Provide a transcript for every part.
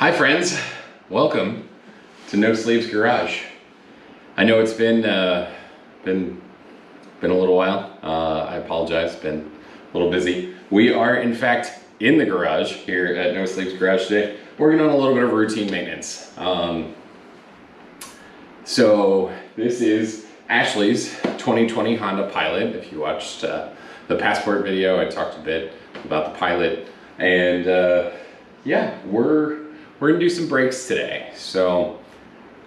Hi friends, welcome to No Sleeves Garage. I know it's been a little while. I apologize, been a little busy. We are in fact in the garage here at No Sleeves Garage today, working on a little bit of routine maintenance. So this is Ashley's 2020 Honda Pilot. If you watched the Passport video, I talked a bit about the Pilot, and yeah, we're gonna do some brakes today. So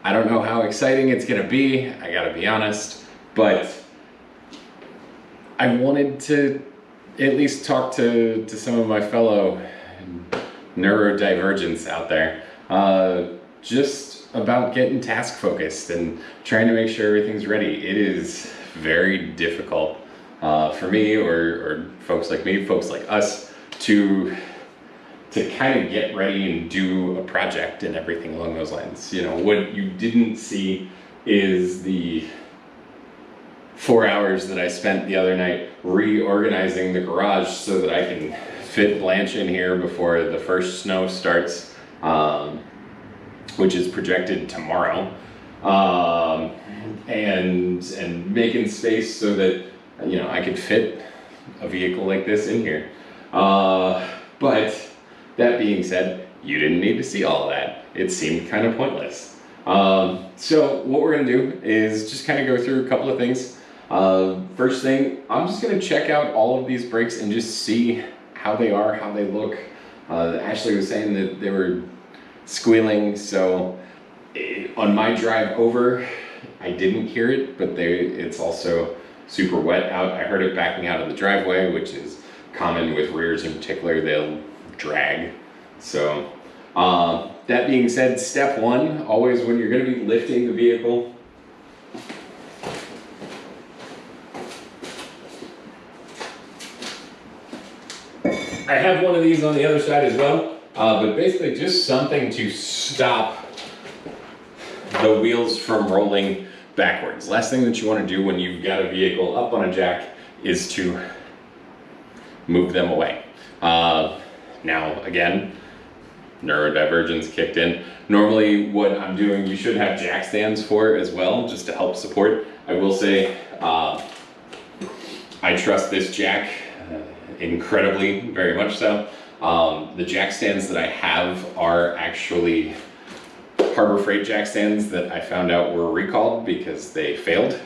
I don't know how exciting it's gonna be, I gotta be honest, but I wanted to at least talk to some of my fellow neurodivergence out there, just about getting task focused and trying to make sure everything's ready. It is very difficult for me or folks like me, folks like us, to kind of get ready and do a project and everything along those lines. You know, what you didn't see is the 4 hours that I spent the other night reorganizing the garage so that I can fit Blanche in here before the first snow starts, which is projected tomorrow, and making space so that, you know, I could fit a vehicle like this in here. But that being said, you didn't need to see all of that. It seemed kind of pointless. So what we're gonna do is just kind of go through a couple of things. First thing, I'm just gonna check out all of these brakes and just see how they are, how they look. Ashley was saying that they were squealing, so on my drive over, I didn't hear it, but it's also super wet out. I heard it backing out of the driveway, which is common with rears in particular. They'll drag. So that being said, step one, always when you're going to be lifting the vehicle, I have one of these on the other side as well, but basically just something to stop the wheels from rolling backwards. Last thing that you want to do when you've got a vehicle up on a jack is to move them away. Now, again, neurodivergence kicked in. Normally what I'm doing, you should have jack stands for as well, just to help support. I will say, I trust this jack incredibly, very much so. The jack stands that I have are actually Harbor Freight jack stands that I found out were recalled because they failed.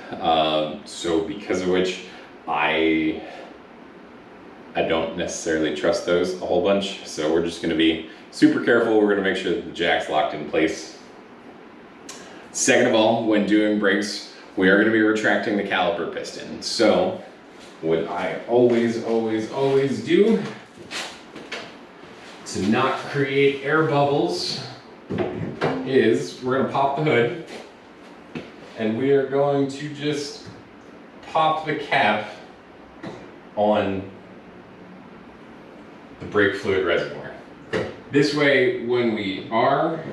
So because of which I don't necessarily trust those a whole bunch. So we're just gonna be super careful. We're gonna make sure that the jack's locked in place. Second of all, when doing brakes, we are gonna be retracting the caliper piston. So what I always do to not create air bubbles is we're gonna pop the hood and we are going to just pop the cap on the brake fluid reservoir. This way, when we are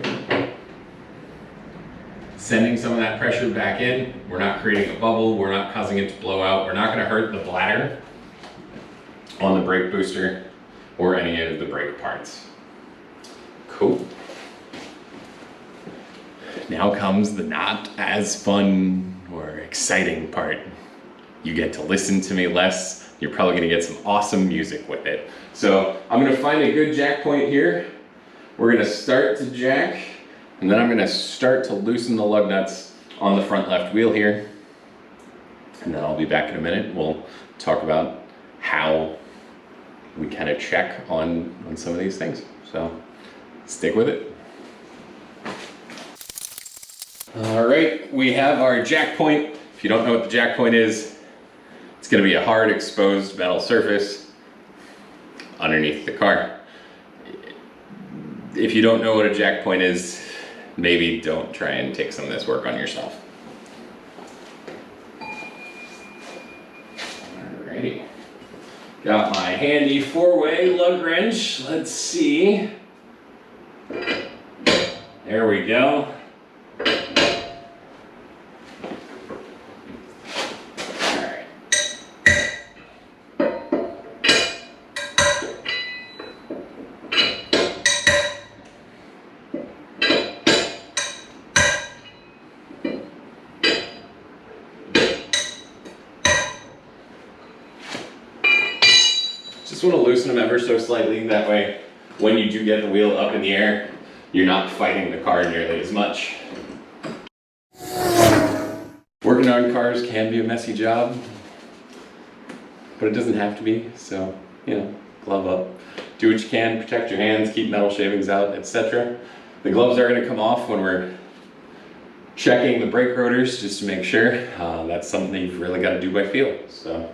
sending some of that pressure back in, we're not creating a bubble, we're not causing it to blow out, we're not gonna hurt the bladder on the brake booster or any of the brake parts. Cool. Now comes the not as fun or exciting part. You get to listen to me less. You're probably gonna get some awesome music with it. So I'm gonna find a good jack point here. We're gonna start to jack, and then I'm gonna start to loosen the lug nuts on the front left wheel here. And then I'll be back in a minute. We'll talk about how we kind of check on some of these things. So stick with it. All right, we have our jack point. If you don't know what the jack point is, it's gonna be a hard exposed metal surface underneath the car. If you don't know what a jack point is, maybe don't try and take some of this work on yourself. Alrighty. Got my handy 4-way lug wrench. Let's see. There we go. want to loosen them ever so slightly. That way, when you do get the wheel up in the air, you're not fighting the car nearly as much. Working on cars can be a messy job, but it doesn't have to be. So, you know, glove up. Do what you can, protect your hands, keep metal shavings out, etc. The gloves are going to come off when we're checking the brake rotors just to make sure. That's something that you've really got to do by feel. So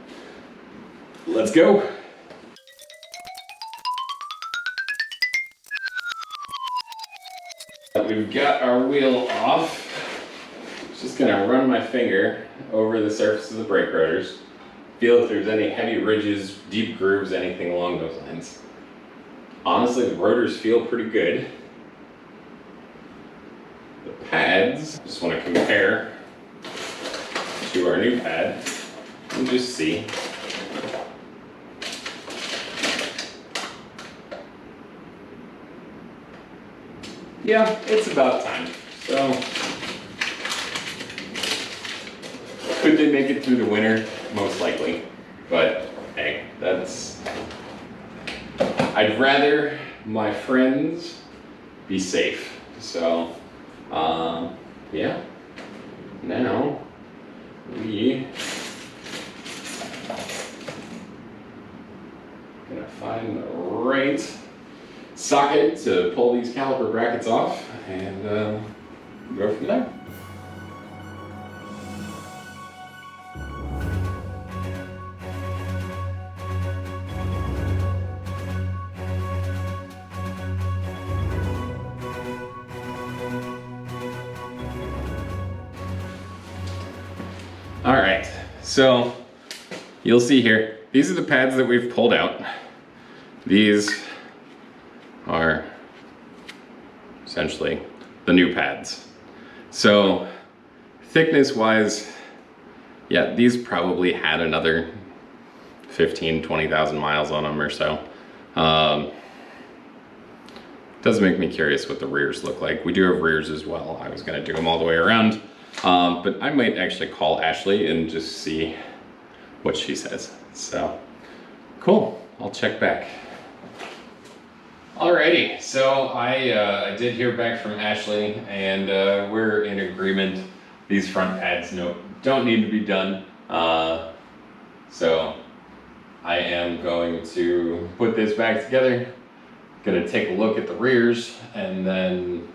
let's go. We've got our wheel off. Just gonna run my finger over the surface of the brake rotors. Feel if there's any heavy ridges, deep grooves, anything along those lines. Honestly, the rotors feel pretty good. The pads, just want to compare to our new pad and just see. Yeah, it's about time. So, could they make it through the winter? Most likely. But hey, I'd rather my friends be safe. So, yeah. Now, we gonna find the right socket to pull these caliper brackets off and go from there. All right, so you'll see here, these are the pads that we've pulled out. These are essentially the new pads. So thickness wise, yeah, these probably had another 15, 20,000 miles on them or so. Does make me curious what the rears look like. We do have rears as well. I was gonna do them all the way around. But I might actually call Ashley and just see what she says. So, cool, I'll check back. Alrighty, so I did hear back from Ashley and we're in agreement. These front pads don't need to be done. So I am going to put this back together. Gonna take a look at the rears and then,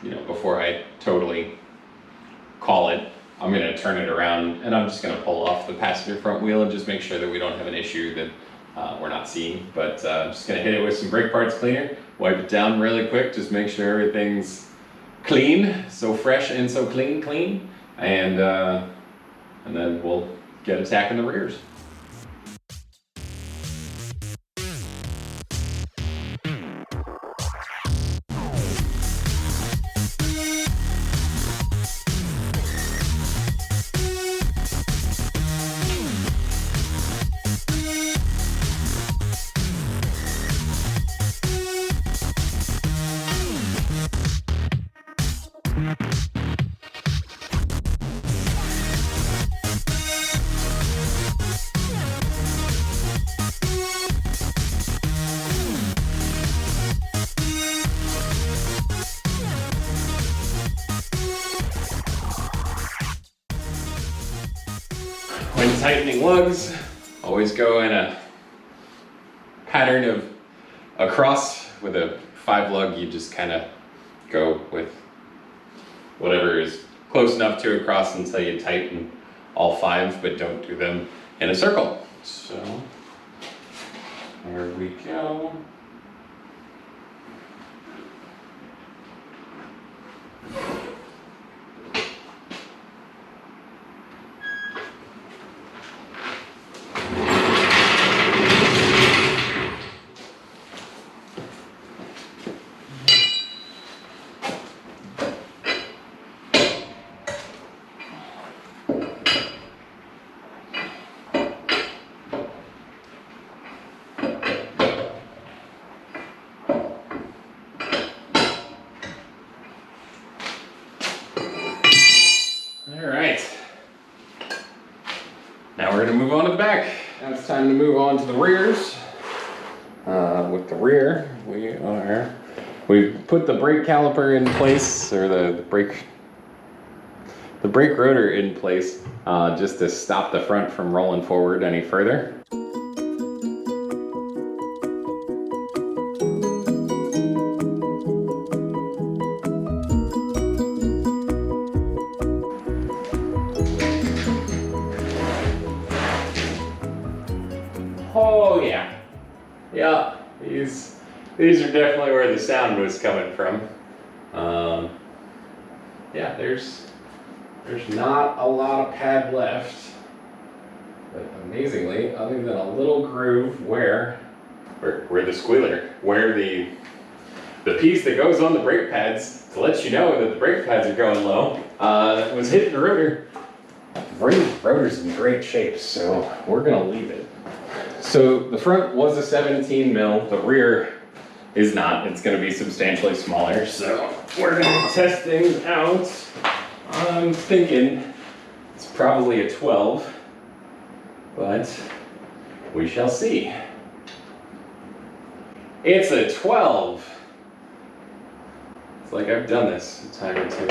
you know, before I totally call it, I'm gonna turn it around and I'm just gonna pull off the passenger front wheel and just make sure that we don't have an issue that we're not seeing. But I'm just gonna hit it with some brake parts cleaner, wipe it down really quick, just make sure everything's clean, so fresh and so clean, and then we'll get attacking the rears. When tightening lugs, always go in a pattern of across. With a 5 lug, you just kind of go with whatever is close enough to a cross until you tighten all 5, but don't do them in a circle. So there we go. Now we're going to move on to the back. Now it's time to move on to the rears. with the rear, we've put the brake caliper in place, or the brake rotor in place, just to stop the front from rolling forward any further. Oh yeah, yeah. These are definitely where the sound was coming from. Yeah, there's not a lot of pad left, but amazingly, other than a little groove where the squealer, where the piece that goes on the brake pads to let you know that the brake pads are going low, was hitting the rotor. The rotor's in great shape, so we're gonna leave it. So the front was a 17 mil, the rear is not. It's going to be substantially smaller, so we're going to test things out. I'm thinking it's probably a 12, but we shall see. It's a 12. It's like I've done this a time or two.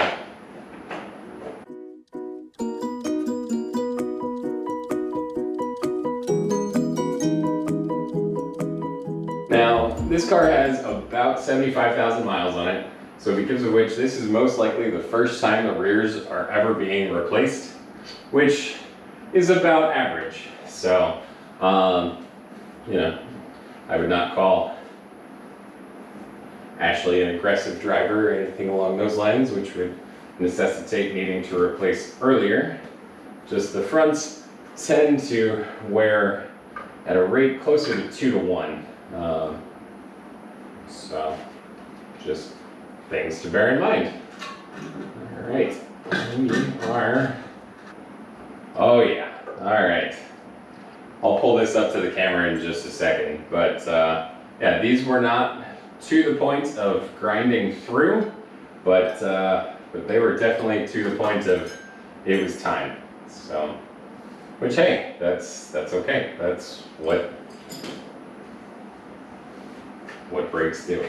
Now, this car has about 75,000 miles on it, so because of which this is most likely the first time the rears are ever being replaced, which is about average. So, you know, I would not call Ashley an aggressive driver or anything along those lines, which would necessitate needing to replace earlier. Just the fronts tend to wear at a rate closer to 2 to 1. So, just things to bear in mind. All right, we are, oh yeah, all right. I'll pull this up to the camera in just a second, but yeah, these were not to the point of grinding through, but they were definitely to the point of it was time. So, which hey, that's okay. That's what brakes do.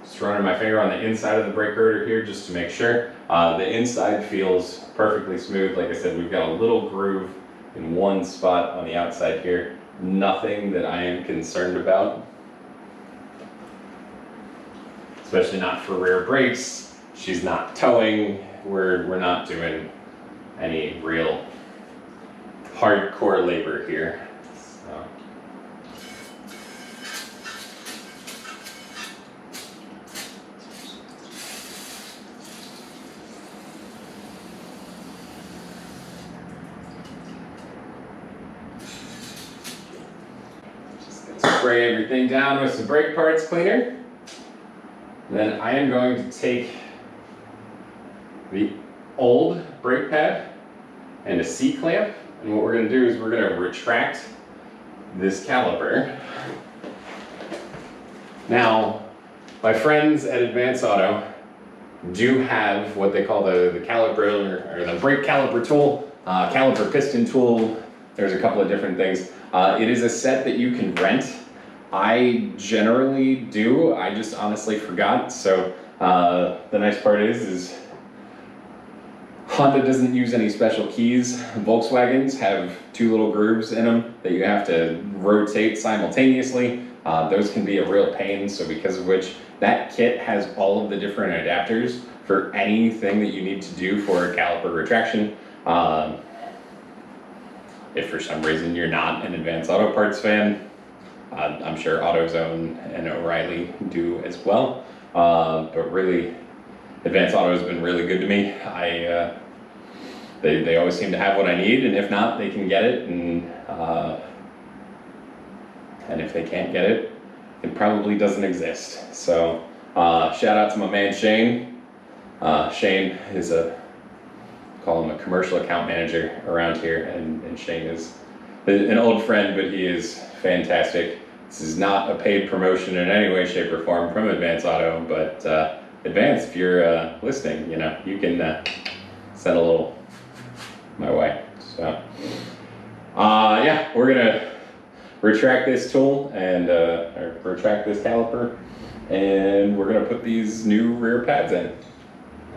Just running my finger on the inside of the brake rotor here just to make sure. The inside feels perfectly smooth. Like I said, we've got a little groove in one spot on the outside here. Nothing that I am concerned about. Especially not for rear brakes. She's not towing. We're not doing any real hardcore labor here. So. Spray everything down with some brake parts cleaner. Then I am going to take the old brake pad and a C-clamp, and what we're going to do is we're going to retract this caliper. Now, my friends at Advance Auto do have what they call the caliper or the brake caliper tool, caliper piston tool. There's a couple of different things. It is a set that you can rent. I generally do. I just honestly forgot. So the nice part is Honda doesn't use any special keys. Volkswagens have 2 little grooves in them that you have to rotate simultaneously. Those can be a real pain. So because of which that kit has all of the different adapters for anything that you need to do for a caliper retraction. If for some reason you're not an Advance Auto Parts fan, I'm sure AutoZone and O'Reilly do as well. But really, Advance Auto has been really good to me. They always seem to have what I need, and if not, they can get it. And if they can't get it, it probably doesn't exist. So shout out to my man Shane. Shane is call him a commercial account manager around here, and Shane is an old friend, but he is fantastic. This is not a paid promotion in any way, shape, or form from Advance Auto, but Advance, if you're listening, you can send a little my way. So, yeah, we're gonna retract this tool and or retract this caliper, and we're going to put these new rear pads in.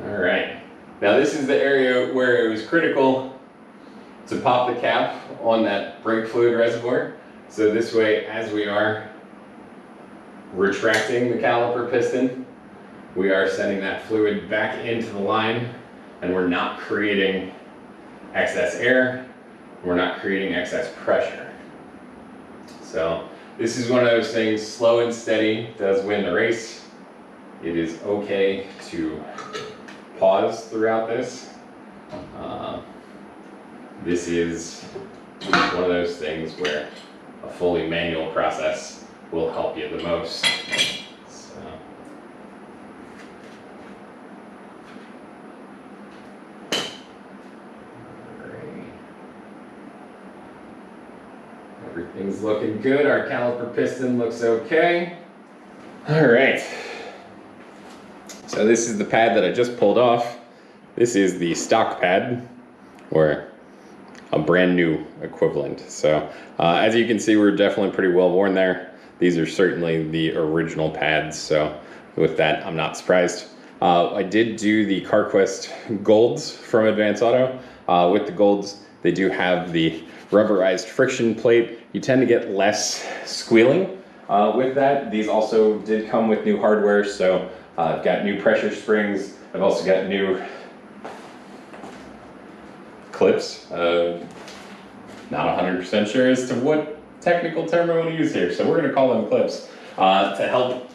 All right. Now this is the area where it was critical to pop the cap on that brake fluid reservoir. So this way, as we are retracting the caliper piston, we are sending that fluid back into the line, and we're not creating excess air, we're not creating excess pressure. So this is one of those things, slow and steady does win the race. It is okay to pause throughout this. This is one of those things where a fully manual process will help you the most. So. Everything's looking good. Our caliper piston looks okay. All right. So this is the pad that I just pulled off. This is the stock pad, or a brand new equivalent. So as you can see, we're definitely pretty well worn there. These are certainly the original pads. So with that, I'm not surprised. I did do the CarQuest Golds from Advance Auto. With the Golds, they do have the rubberized friction plate. You tend to get less squealing with that. These also did come with new hardware, so I've got new pressure springs. I've also got new clips. Not 100% sure as to what technical term I want to use here, so we're going to call them clips to help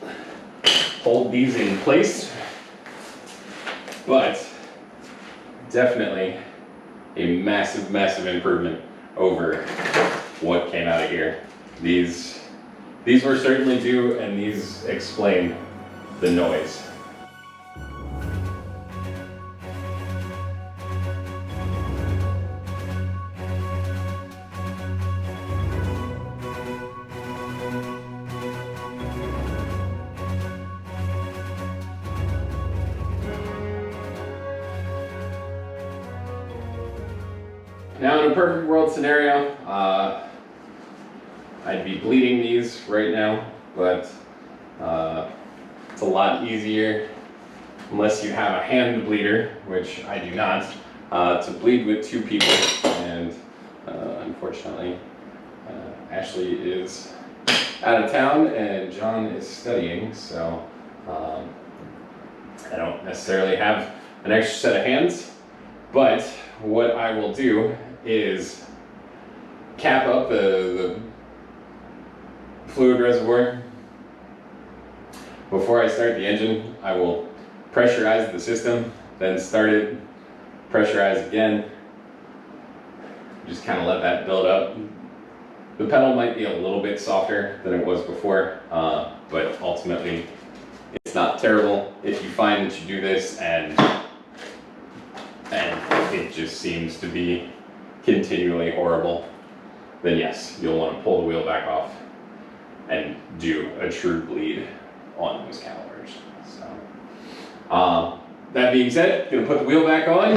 hold these in place. But definitely a massive, massive improvement over what came out of here. These were certainly due, and these explain the noise. Now in a perfect world scenario, I'd be bleeding these right now, but it's a lot easier, unless you have a hand bleeder, which I do not, to bleed with two people. And unfortunately, Ashley is out of town and John is studying, so I don't necessarily have an extra set of hands. But what I will do is cap up the fluid reservoir. Before I start the engine, I will pressurize the system, then start it, pressurize again. Just kind of let that build up. The pedal might be a little bit softer than it was before, but ultimately it's not terrible. If you find that you do this and it just seems to be continually horrible, then yes, you'll want to pull the wheel back off and do a true bleed on those calipers. So, that being said, gonna put the wheel back on,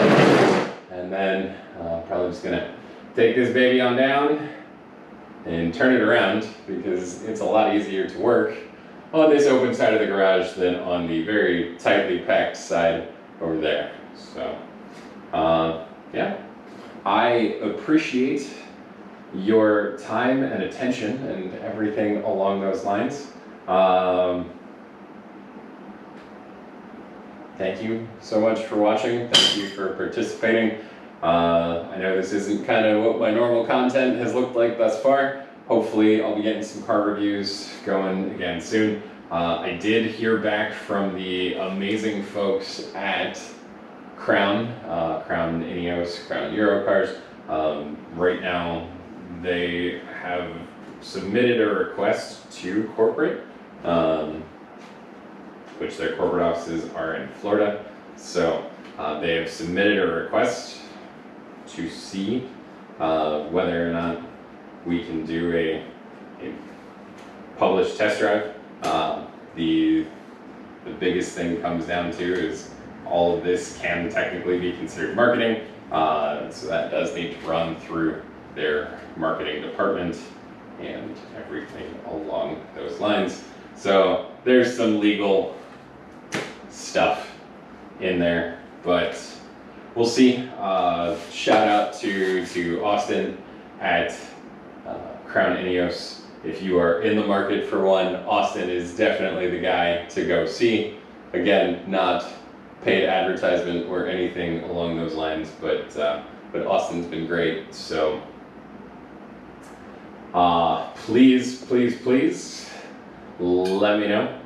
and then probably just gonna take this baby on down and turn it around, because it's a lot easier to work on this open side of the garage than on the very tightly packed side over there. So, yeah, I appreciate your time and attention and everything along those lines. Thank you so much for watching. Thank you for participating. I know this isn't kind of what my normal content has looked like thus far. Hopefully I'll be getting some car reviews going again soon. I did hear back from the amazing folks at Crown Ineos, Crown Eurocars. Right now they have submitted a request to corporate, which their corporate offices are in Florida. So they have submitted a request to see whether or not we can do a published test drive. The biggest thing comes down to is all of this can technically be considered marketing, so that does need to run through their marketing department and everything along those lines. So there's some legal stuff in there, but we'll see. Shout out to Austin at Crown Ineos. If you are in the market for one, Austin is definitely the guy to go see. Again, not paid advertisement or anything along those lines, but Austin's been great. So please let me know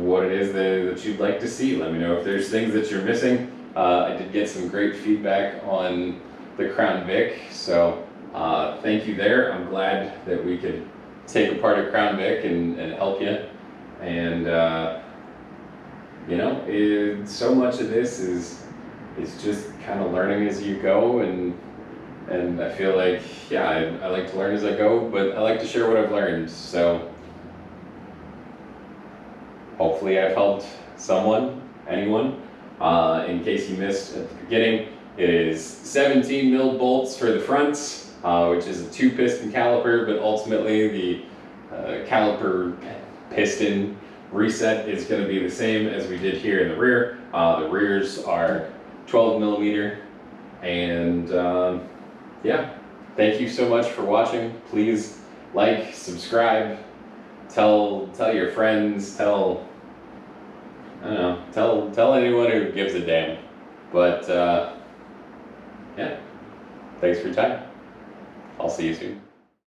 what it is that you'd like to see. Let me know if there's things that you're missing. I did get some great feedback on the Crown Vic, so thank you there. I'm glad that we could take apart a Crown Vic and help you. And you know, so much of this is just kind of learning as you go, and I feel like, yeah, I like to learn as I go, but I like to share what I've learned. So hopefully I've helped someone, anyone. In case you missed at the beginning, it is 17 mil bolts for the fronts, which is a 2-piston caliper, but ultimately the caliper piston reset is going to be the same as we did here in the rear. The rears are 12 millimeter, and yeah, thank you so much for watching. Please like, subscribe, tell your friends, tell anyone who gives a damn. But yeah, thanks for your time. I'll see you soon.